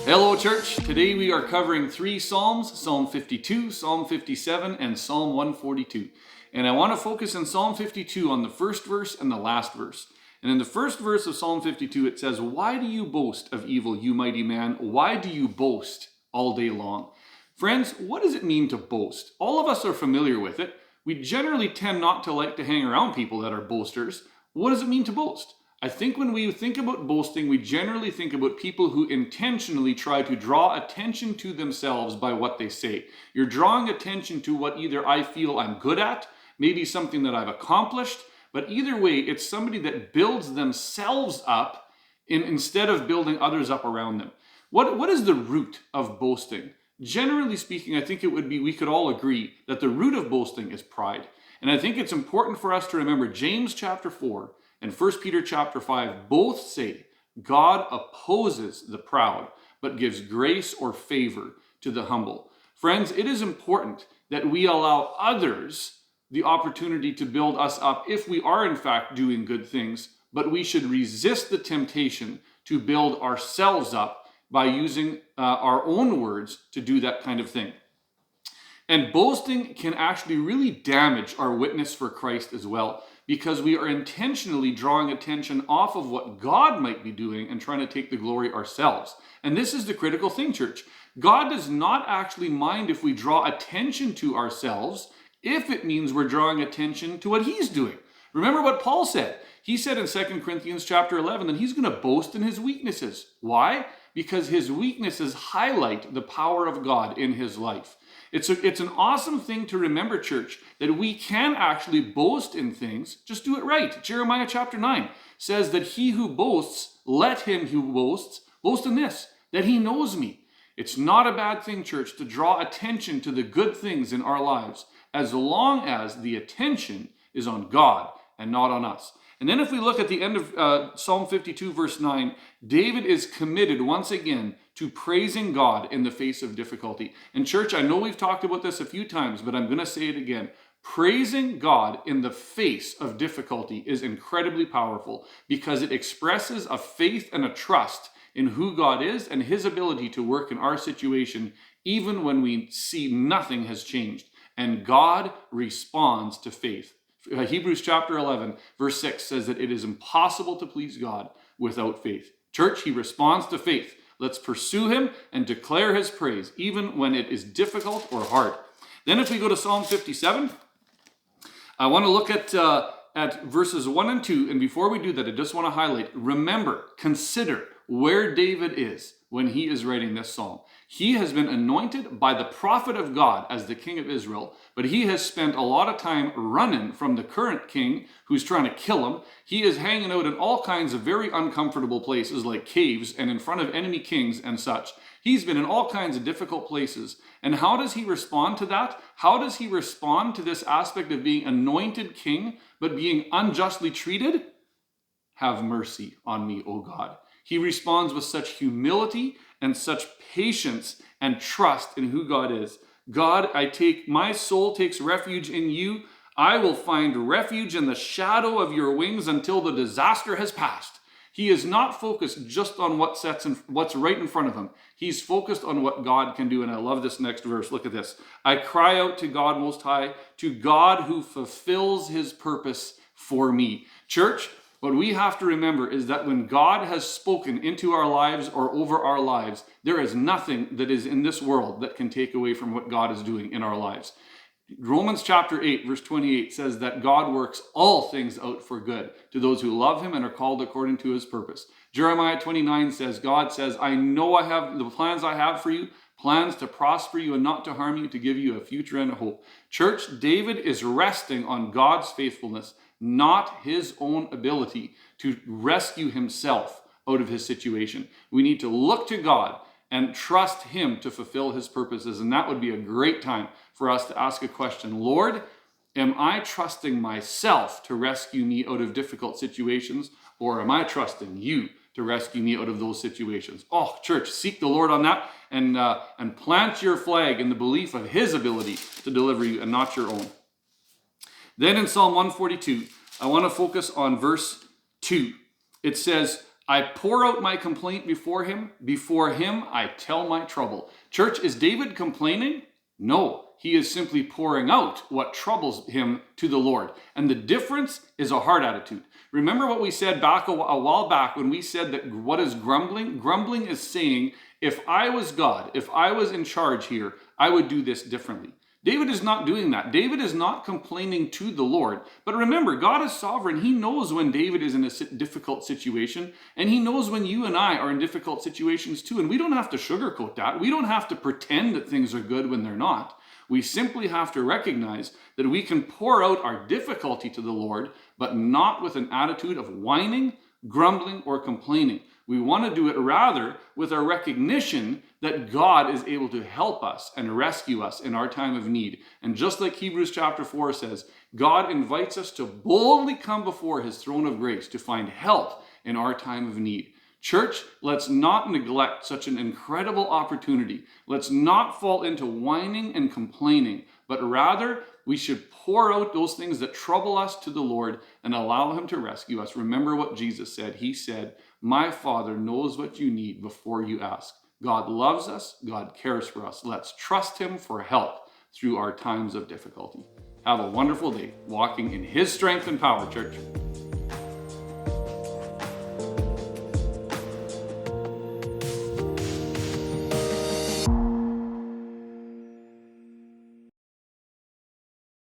Hello, church. Today we are covering 3 Psalms, Psalm 52, Psalm 57, and Psalm 142. And I want to focus in Psalm 52 on the first verse and the last verse. And in the first verse of Psalm 52, it says, "Why do you boast of evil, you mighty man? Why do you boast all day long?" Friends, what does it mean to boast? All of us are familiar with it. We generally tend not to like to hang around people that are boasters. What does it mean to boast? I think when we think about boasting, we generally think about people who intentionally try to draw attention to themselves by what they say. You're drawing attention to what either I feel I'm good at, maybe something that I've accomplished, but either way, it's somebody that builds themselves up instead of building others up around them. What is the root of boasting? Generally speaking, I think it would be, we could all agree that the root of boasting is pride. And I think it's important for us to remember James chapter 4 and 1 Peter chapter 5 both say God opposes the proud, but gives grace or favor to the humble. Friends, it is important that we allow others the opportunity to build us up if we are in fact doing good things, but we should resist the temptation to build ourselves up by using our own words to do that kind of thing. And boasting can actually really damage our witness for Christ as well, because we are intentionally drawing attention off of what God might be doing and trying to take the glory ourselves. And this is the critical thing, church. God does not actually mind if we draw attention to ourselves if it means we're drawing attention to what he's doing. Remember what Paul said. He said in 2 Corinthians chapter 11 that he's going to boast in his weaknesses. Why? Because his weaknesses highlight the power of God in his life. It's an awesome thing to remember, church, that we can actually boast in things. Just do it right. Jeremiah chapter 9 says that he who boasts, let him who boasts, boast in this, that he knows me. It's not a bad thing, church, to draw attention to the good things in our lives, as long as the attention is on God and not on us. And then if we look at the end of Psalm 52, verse 9, David is committed once again to praising God in the face of difficulty. And church, I know we've talked about this a few times, but I'm going to say it again. Praising God in the face of difficulty is incredibly powerful because it expresses a faith and a trust in who God is and his ability to work in our situation, even when we see nothing has changed. And God responds to faith. Hebrews chapter 11, verse 6 says that it is impossible to please God without faith. Church, he responds to faith. Let's pursue him and declare his praise, even when it is difficult or hard. Then if we go to Psalm 57, I want to look at verses 1 and 2. And before we do that, I just want to highlight, remember, consider where David is when he is writing this psalm. He has been anointed by the prophet of God as the king of Israel, but he has spent a lot of time running from the current king who's trying to kill him. He is hanging out in all kinds of very uncomfortable places like caves and in front of enemy kings and such. He's been in all kinds of difficult places. And how does he respond to that? How does he respond to this aspect of being anointed king, but being unjustly treated? Have mercy on me, O God. He responds with such humility and such patience and trust in who God is. God, my soul takes refuge in you. I will find refuge in the shadow of your wings until the disaster has passed. He is not focused just on what's right in front of him. He's focused on what God can do. And I love this next verse. Look at this. I cry out to God Most High, to God who fulfills his purpose for me. Church, what we have to remember is that when God has spoken into our lives or over our lives, there is nothing that is in this world that can take away from what God is doing in our lives. Romans chapter 8, verse 28 says that God works all things out for good to those who love him and are called according to his purpose. Jeremiah 29 says, God says, I know I have the plans I have for you, plans to prosper you and not to harm you, to give you a future and a hope. Church, David is resting on God's faithfulness, not his own ability to rescue himself out of his situation. We need to look to God and trust him to fulfill his purposes. And that would be a great time for us to ask a question. Lord, am I trusting myself to rescue me out of difficult situations, or am I trusting you to rescue me out of those situations? Oh, church, seek the Lord on that and plant your flag in the belief of his ability to deliver you and not your own. Then in Psalm 142, I want to focus on verse 2. It says, I pour out my complaint before him. Before him, I tell my trouble. Church, is David complaining? No, he is simply pouring out what troubles him to the Lord. And the difference is a heart attitude. Remember what we said back a while back when we said that what is grumbling? Grumbling is saying, if I was God, if I was in charge here, I would do this differently. David is not doing that. David is not complaining to the Lord. But remember, God is sovereign. He knows when David is in a difficult situation, and he knows when you and I are in difficult situations too. And we don't have to sugarcoat that. We don't have to pretend that things are good when they're not. We simply have to recognize that we can pour out our difficulty to the Lord, but not with an attitude of whining, grumbling, or complaining. We want to do it rather with our recognition that God is able to help us and rescue us in our time of need. And just like Hebrews chapter 4 says, God invites us to boldly come before his throne of grace to find help in our time of need. Church, let's not neglect such an incredible opportunity. Let's not fall into whining and complaining, but rather we should pour out those things that trouble us to the Lord and allow him to rescue us. Remember what Jesus said. He said, my Father knows what you need before you ask. God loves us. God cares for us. Let's trust him for help through our times of difficulty. Have a wonderful day walking in his strength and power, church.